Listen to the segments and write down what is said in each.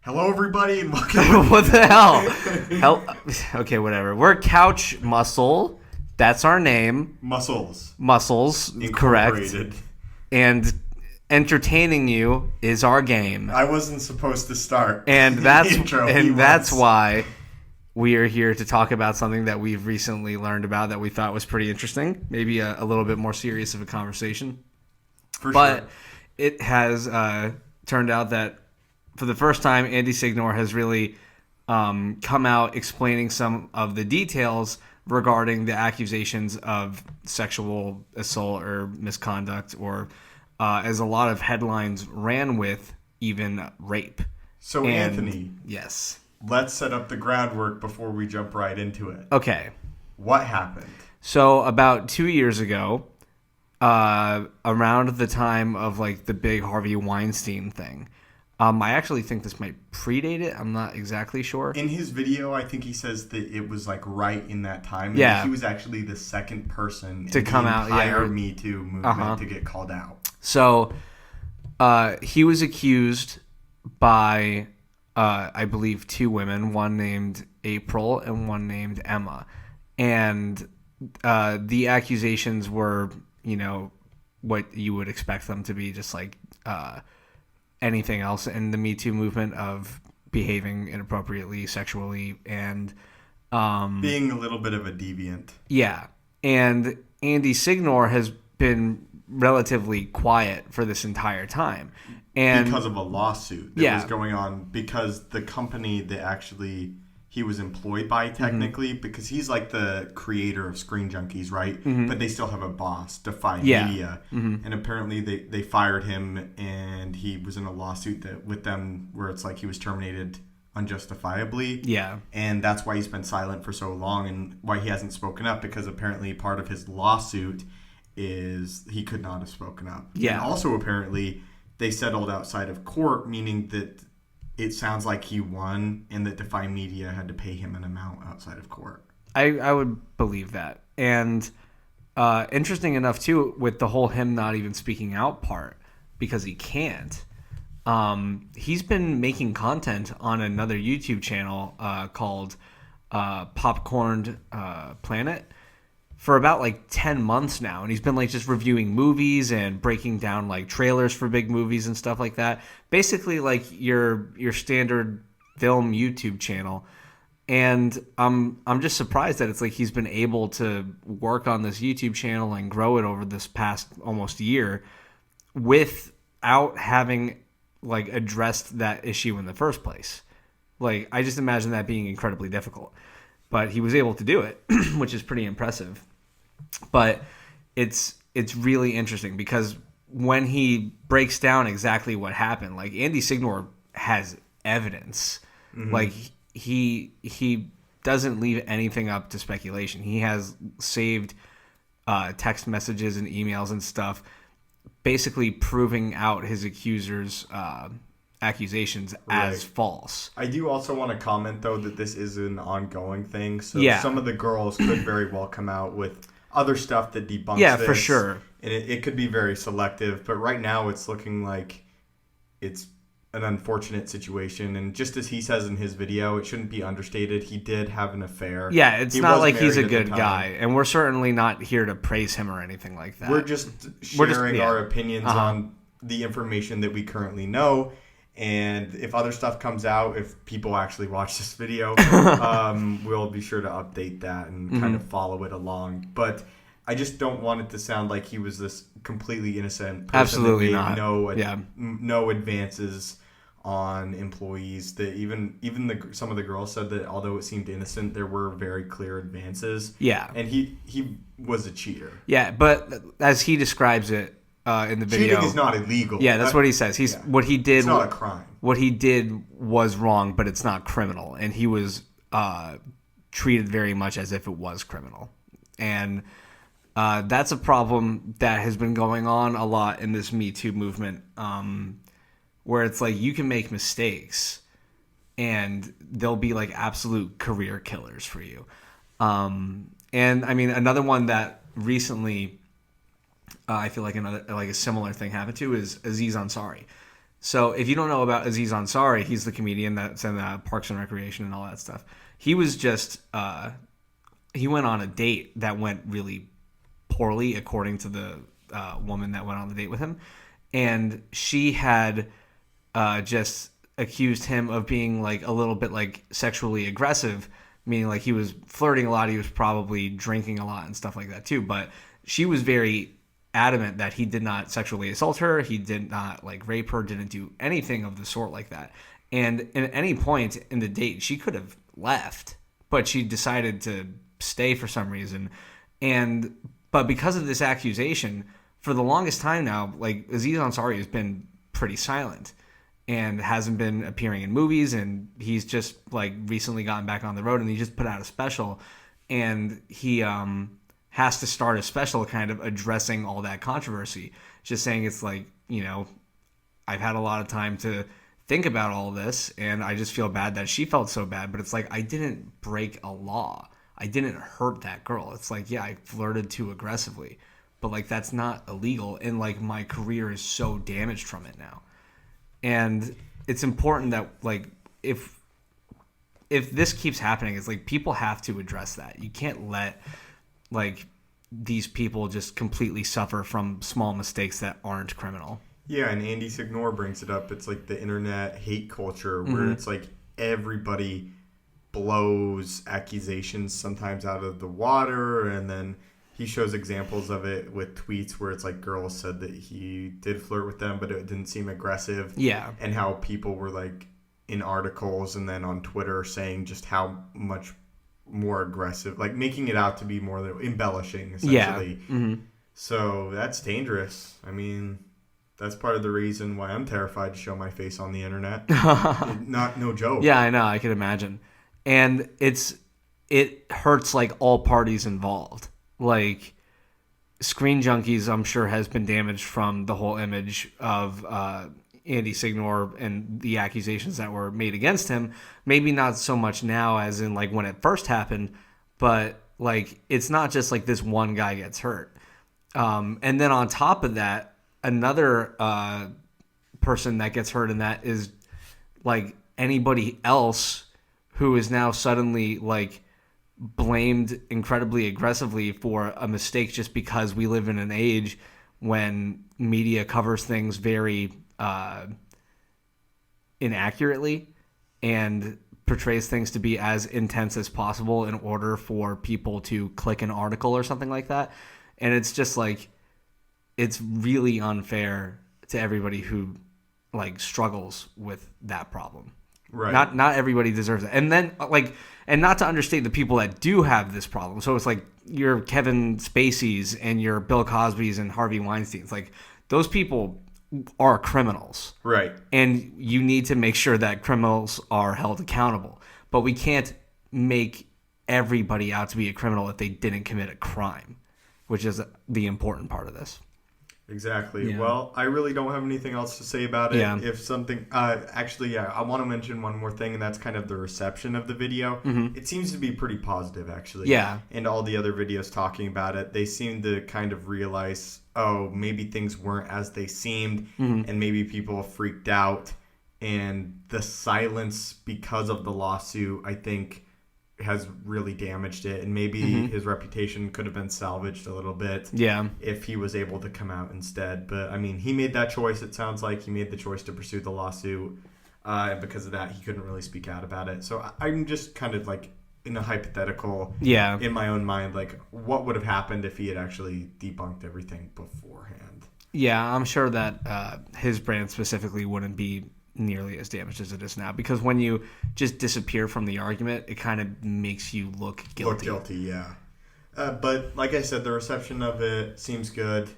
Hello, everybody, and welcome. What the hell? Okay, whatever. We're Couch Muscle. That's our name. Muscles. Correct. Incorporated. And entertaining you is our game. I wasn't supposed to start. And that's the intro. That's why we are here to talk about something that we've recently learned about that we thought was pretty interesting. Maybe a little bit more serious of a conversation. But it has turned out that for the first time, Andy Signor has really come out explaining some of the details regarding the accusations of sexual assault or misconduct, or as a lot of headlines ran with, even rape. So, Anthony. Yes. Let's set up the groundwork before we jump right into it. Okay. What happened? So, about 2 years ago, around the time of like the big Harvey Weinstein thing, I actually think this might predate it. I'm not exactly sure. In his video, I think he says that it was like right in that time. Yeah. And he was actually the second person to come out. In the entire Me Too movement to get called out. So he was accused by, I believe, two women, one named April and one named Emma. And the accusations were, you know, what you would expect them to be, just like anything else in the Me Too movement of behaving inappropriately sexually and being a little bit of a deviant. Yeah. And Andy Signor has been relatively quiet for this entire time. And because of a lawsuit that was going on, because the company that actually he was employed by, technically, because he's like the creator of Screen Junkies, right? Mm-hmm. But they still have a boss, Defy Media. Mm-hmm. And apparently they fired him, and he was in a lawsuit with them where it's like he was terminated unjustifiably. Yeah. And that's why he's been silent for so long, and why he hasn't spoken up, because apparently part of his lawsuit is he could not have spoken up. Yeah. And also apparently they settled outside of court, meaning that it sounds like he won, and that Defy Media had to pay him an amount outside of court. I would believe that. And interesting enough, too, with the whole him not even speaking out part, because he can't, he's been making content on another YouTube channel called Popcorned Planet for about like 10 months now, and he's been like just reviewing movies and breaking down like trailers for big movies and stuff like that. Basically like your standard film YouTube channel. And I'm just surprised that it's like he's been able to work on this YouTube channel and grow it over this past almost year without having like addressed that issue in the first place. Like, I just imagine that being incredibly difficult. But he was able to do it, which is pretty impressive. But it's really interesting because when he breaks down exactly what happened, like Andy Signor has evidence. Mm-hmm. Like he doesn't leave anything up to speculation. He has saved text messages and emails and stuff, basically proving out his accusers' accusations as false. I do also want to comment, though, that this is an ongoing thing. So some of the girls could very well come out with other stuff that debunks this. Yeah, for sure. And it could be very selective. But right now it's looking like it's an unfortunate situation. And just as he says in his video, it shouldn't be understated. He did have an affair. Yeah, it's not like he's a good guy. And we're certainly not here to praise him or anything like that. We're just sharing our opinions on the information that we currently know. And if other stuff comes out, if people actually watch this video, we'll be sure to update that and kind of follow it along. But I just don't want it to sound like he was this completely innocent person. Absolutely that made not. No advances on employees. That even some of the girls said that although it seemed innocent, there were very clear advances. Yeah. And he was a cheater. Yeah, but as he describes it, in the video, cheating is not illegal. Yeah, that's what he says. What he did. It's not a crime. What he did was wrong, but it's not criminal, and he was treated very much as if it was criminal, and that's a problem that has been going on a lot in this Me Too movement, where it's like you can make mistakes, and they'll be like absolute career killers for you. And I mean, another one that recently. I feel like a similar thing happened to is Aziz Ansari. So if you don't know about Aziz Ansari, he's the comedian that's in Parks and Recreation and all that stuff. He was just he went on a date that went really poorly, according to the woman that went on the date with him, and she had just accused him of being like a little bit like sexually aggressive, meaning like he was flirting a lot, he was probably drinking a lot and stuff like that too. But she was very adamant that he did not sexually assault her, he did not like rape her, didn't do anything of the sort like that. And at any point in the date, she could have left, but she decided to stay for some reason. But because of this accusation, for the longest time now, like Aziz Ansari has been pretty silent and hasn't been appearing in movies, and he's just like recently gotten back on the road, and he just put out a special, and he has to start a special kind of addressing all that controversy, just saying it's like, I've had a lot of time to think about all this, and I just feel bad that she felt so bad, but it's like, I didn't break a law. I didn't hurt that girl. It's like, yeah, I flirted too aggressively, but like, that's not illegal, and like, my career is so damaged from it now. And it's important that like, if this keeps happening, it's like, people have to address that. You can't let like these people just completely suffer from small mistakes that aren't criminal. Yeah, and Andy Signor brings it up. It's like the internet hate culture where it's like everybody blows accusations sometimes out of the water, and then he shows examples of it with tweets where it's like girls said that he did flirt with them, but it didn't seem aggressive. Yeah. And how people were like in articles and then on Twitter saying just how much more aggressive, like making it out to be more embellishing, essentially. Yeah. Mm-hmm. So that's dangerous. I mean, that's part of the reason why I'm terrified to show my face on the internet. No joke. Yeah, I know. I can imagine. And it hurts like all parties involved. Like Screen Junkies, I'm sure, has been damaged from the whole image of Andy Signor and the accusations that were made against him. Maybe not so much now as in like when it first happened, but like it's not just like this one guy gets hurt. And then on top of that, another person that gets hurt in that is like anybody else who is now suddenly like blamed incredibly aggressively for a mistake just because we live in an age when media covers things very inaccurately and portrays things to be as intense as possible in order for people to click an article or something like that. And it's just like, it's really unfair to everybody who like struggles with that problem. Right. Not everybody deserves it. And then like, and not to understate the people that do have this problem. So it's like your Kevin Spacey's and your Bill Cosby's and Harvey Weinstein's. Like those people are criminals. Right. And you need to make sure that criminals are held accountable. But we can't make everybody out to be a criminal if they didn't commit a crime, which is the important part of this. Exactly. Yeah. Well, I really don't have anything else to say about it. Yeah. If something, actually, I want to mention one more thing, and that's kind of the reception of the video. Mm-hmm. It seems to be pretty positive, actually. Yeah. And all the other videos talking about it, they seem to kind of realize, oh, maybe things weren't as they seemed, and maybe people freaked out. And the silence because of the lawsuit, I think, has really damaged it, and maybe his reputation could have been salvaged a little bit if he was able to come out instead. But I mean, he made that choice. It sounds like he made the choice to pursue the lawsuit, and because of that he couldn't really speak out about it. So I'm just kind of like in a hypothetical in my own mind, like what would have happened if he had actually debunked everything beforehand. I'm sure that his brand specifically wouldn't be nearly as damaged as it is now, because when you just disappear from the argument, it kind of makes you look guilty. But like I said, the reception of it seems good.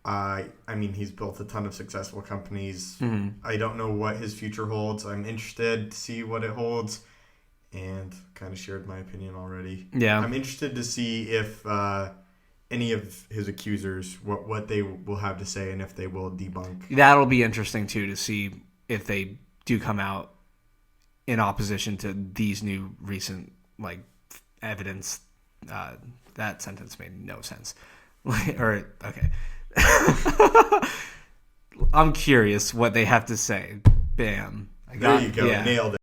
I mean, he's built a ton of successful companies. I don't know what his future holds. I'm interested to see what it holds, and kind of shared my opinion already. I'm interested to see if any of his accusers, what they will have to say, and if they will debunk. That'll be interesting too, to see if they do come out in opposition to these new recent like evidence. That sentence made no sense. Okay. I'm curious what they have to say. Bam. There you go. Nailed it.